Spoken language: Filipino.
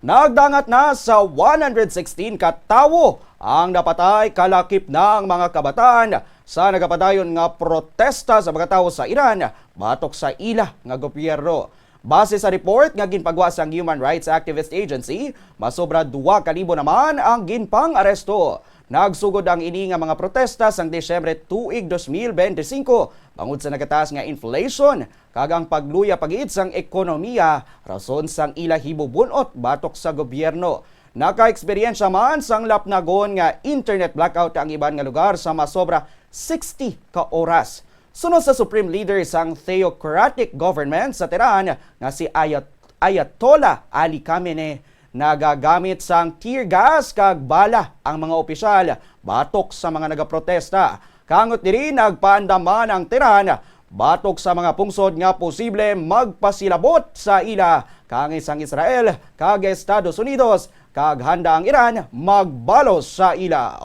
Nagdangat na sa 116 ka tawo ang napatay kalakip ng mga kabataan sa nagapadayon nga protesta sa mga tawo sa Iran batok sa ila nga gobyerno. Base sa report nga ginpagawa sa Human Rights Activist Agency, masobra 2,000 naman ang ginpang aresto. Nagsugod ang ini nga mga protesta sang Desyembre tuig 2025 bangod sa nagataas nga inflation kag ang pagluya pagiit sang ekonomiya rason sang ila hibubunot batok sa gobyerno. Naka-eksperyensya man sang lapnagon nga internet blackout ang iban nga lugar sa masobra 60 ka oras. Sunod sa Supreme Leader sang theocratic government sa Tehran nga si Ayatollah Ali Khamenei, nagagamit sang tear gas kag bala ang mga opisyal batok sa mga nagaprotesta. Kangot diri nagpaandaman ang Tehran batok sa mga pungsod nga posible magpasilabot sa ila kang isang Israel kag Estados Unidos kag handa ang Iran magbalos sa ila.